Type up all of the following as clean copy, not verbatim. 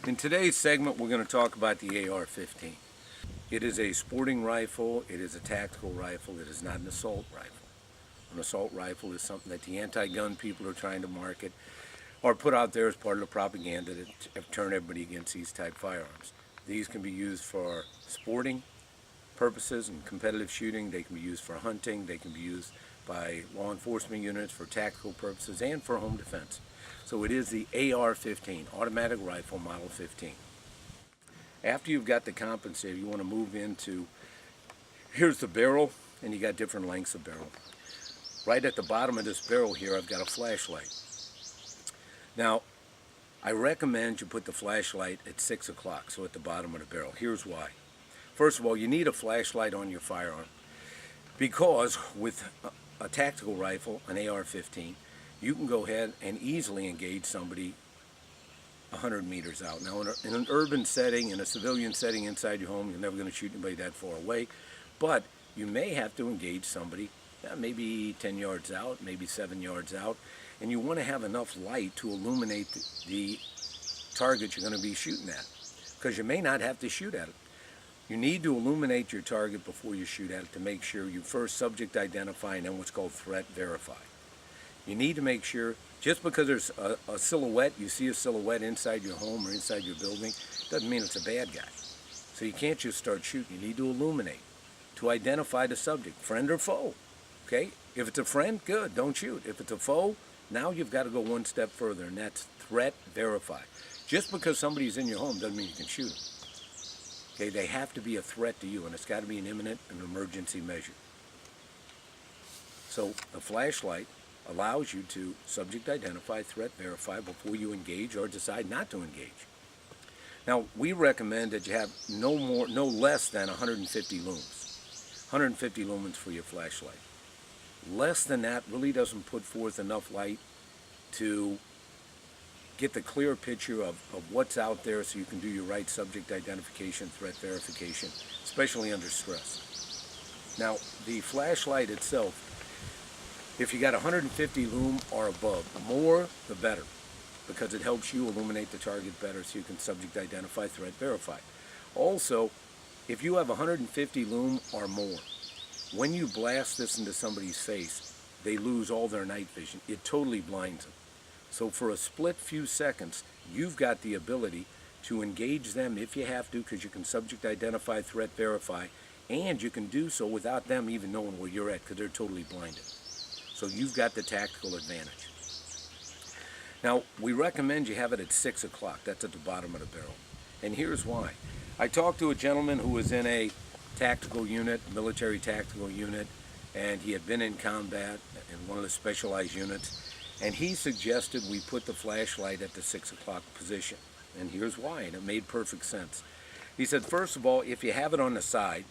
In today's segment, we're going to talk about the AR-15. It is a sporting rifle, it is a tactical rifle, it is not an assault rifle. An assault rifle is something that the anti-gun people are trying to market or put out there as part of the propaganda to turn everybody against these type firearms. These can be used for sporting purposes and competitive shooting. They can be used for hunting. They can be used by law enforcement units for tactical purposes and for home defense. So it is the AR-15, Automatic Rifle Model 15. After you've got the compensator, you want to move into, here's the barrel, and you got different lengths of barrel. Right at the bottom of this barrel here, I've got a flashlight. Now, I recommend you put the flashlight at 6 o'clock, so at the bottom of the barrel. Here's why. First of all, you need a flashlight on your firearm because with a tactical rifle, an AR-15, you can go ahead and easily engage somebody 100 meters out. Now, in an urban setting, in a civilian setting inside your home, you're never going to shoot anybody that far away, but you may have to engage somebody maybe 10 yards out, maybe 7 yards out, and you want to have enough light to illuminate the target you're going to be shooting at, because you may not have to shoot at it. You need to illuminate your target before you shoot at it to make sure you first subject identify and then what's called threat verify. You need to make sure, just because there's a silhouette, you see a silhouette inside your home or inside your building, doesn't mean it's a bad guy. So you can't just start shooting. You need to illuminate to identify the subject, friend or foe. Okay? If it's a friend, good, don't shoot. If it's a foe, now you've got to go one step further, and that's threat verify. Just because somebody's in your home doesn't mean you can shoot them. Okay? They have to be a threat to you, and it's got to be an imminent and emergency measure. So the flashlight allows you to subject identify, threat verify before you engage or decide not to engage. Now, we recommend that you have no less than 150 lumens. 150 lumens for your flashlight. Less than that really doesn't put forth enough light to get the clear picture of what's out there so you can do your right subject identification, threat verification, especially under stress. Now, the flashlight itself, if you got 150 lumen or above, more the better, because it helps you illuminate the target better so you can subject identify, threat verify. Also, if you have 150 lumen or more, when you blast this into somebody's face, they lose all their night vision. It totally blinds them. So for a split few seconds, you've got the ability to engage them if you have to, because you can subject identify, threat verify, and you can do so without them even knowing where you're at, because they're totally blinded. So you've got the tactical advantage. Now, we recommend you have it at 6 o'clock. That's at the bottom of the barrel. And here's why. I talked to a gentleman who was in a tactical unit, military tactical unit, and he had been in combat in one of the specialized units, and he suggested we put the flashlight at the 6 o'clock position. And here's why, and it made perfect sense. He said, first of all, if you have it on the side,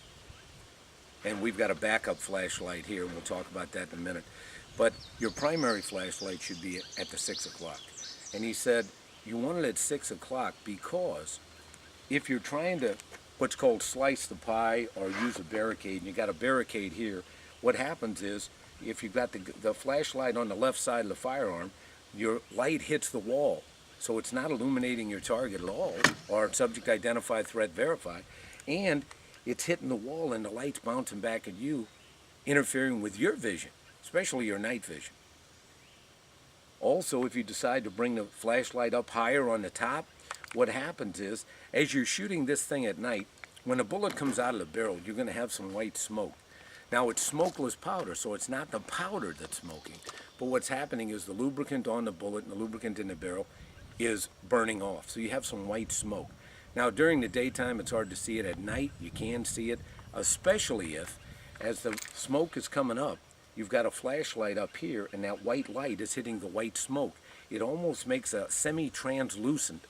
and we've got a backup flashlight here, and we'll talk about that in a minute, but your primary flashlight should be at the 6 o'clock. And he said, you want it at 6 o'clock because if you're trying to what's called slice the pie or use a barricade, and you got a barricade here, what happens is if you've got the flashlight on the left side of the firearm, your light hits the wall. So it's not illuminating your target at all, or subject identify, threat verify, and it's hitting the wall and the light's bouncing back at you, interfering with your vision, especially your night vision. Also, if you decide to bring the flashlight up higher on the top, what happens is, as you're shooting this thing at night, when a bullet comes out of the barrel, you're going to have some white smoke. Now, it's smokeless powder, so it's not the powder that's smoking. But what's happening is the lubricant on the bullet and the lubricant in the barrel is burning off. So you have some white smoke. Now, during the daytime, it's hard to see it. At night, you can see it, especially if, as the smoke is coming up, you've got a flashlight up here, and that white light is hitting the white smoke. It almost makes a semi-translucent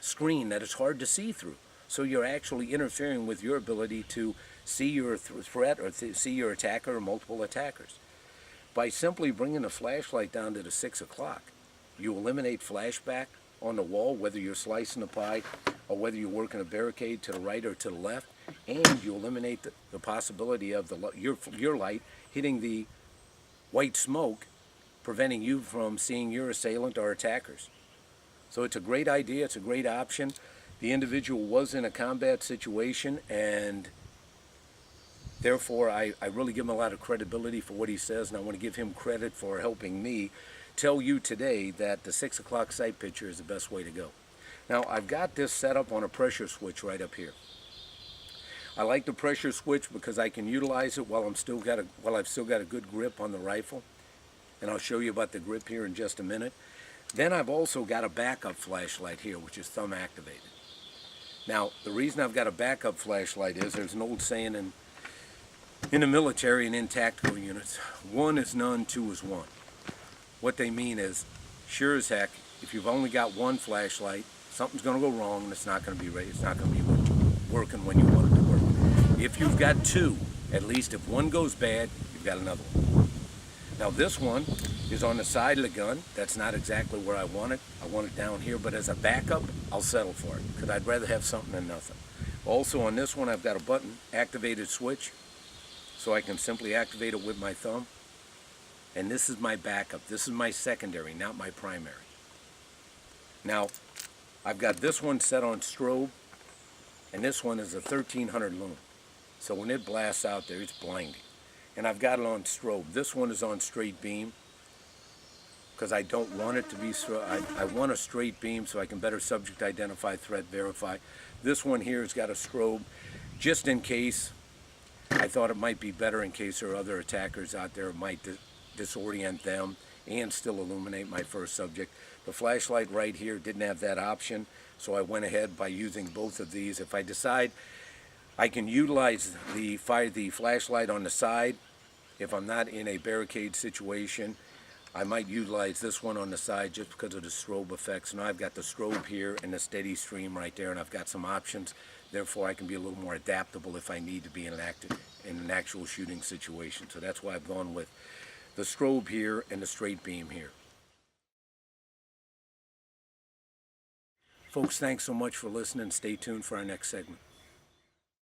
screen that it's hard to see through. So you're actually interfering with your ability to see your threat or see your attacker or multiple attackers. By simply bringing the flashlight down to the 6 o'clock, you eliminate flashback on the wall, whether you're slicing a pie or whether you're working a barricade to the right or to the left, and you eliminate the possibility of your light hitting the white smoke, preventing you from seeing your assailant or attackers. So it's a great idea, it's a great option. The individual was in a combat situation, and therefore I really give him a lot of credibility for what he says, and I want to give him credit for helping me tell you today that the 6 o'clock sight picture is the best way to go. Now, I've got this set up on a pressure switch right up here. I like the pressure switch because I can utilize it while I've still got a good grip on the rifle, and I'll show you about the grip here in just a minute. Then I've also got a backup flashlight here, which is thumb activated. Now, the reason I've got a backup flashlight is there's an old saying in the military and in tactical units: 1 is none, 2 is 1. What they mean is, sure as heck, if you've only got one flashlight, something's going to go wrong and it's not going to be ready. It's not going to be working when you want it to work. If you've got 2, at least if one goes bad, you've got another one. Now this one is on the side of the gun. That's not exactly where I want it. I want it down here, but as a backup, I'll settle for it because I'd rather have something than nothing. Also on this one, I've got a button activated switch, so I can simply activate it with my thumb. And this is my backup. This is my secondary, not my primary. Now, I've got this one set on strobe, and this one is a 1300 lumen. So when it blasts out there, it's blinding. And I've got it on strobe. This one is on straight beam because I don't want it to be, I want a straight beam so I can better subject identify, threat verify. This one here has got a strobe just in case. I thought it might be better in case there are other attackers out there. It might disorient them and still illuminate my first subject. The flashlight right here didn't have that option, so I went ahead by using both of these. If I decide I can utilize the flashlight on the side, if I'm not in a barricade situation, I might utilize this one on the side just because of the strobe effects. Now I've got the strobe here and the steady stream right there, and I've got some options. Therefore, I can be a little more adaptable if I need to be in an actual shooting situation. So that's why I've gone with the strobe here and the straight beam here. Folks, thanks so much for listening. Stay tuned for our next segment.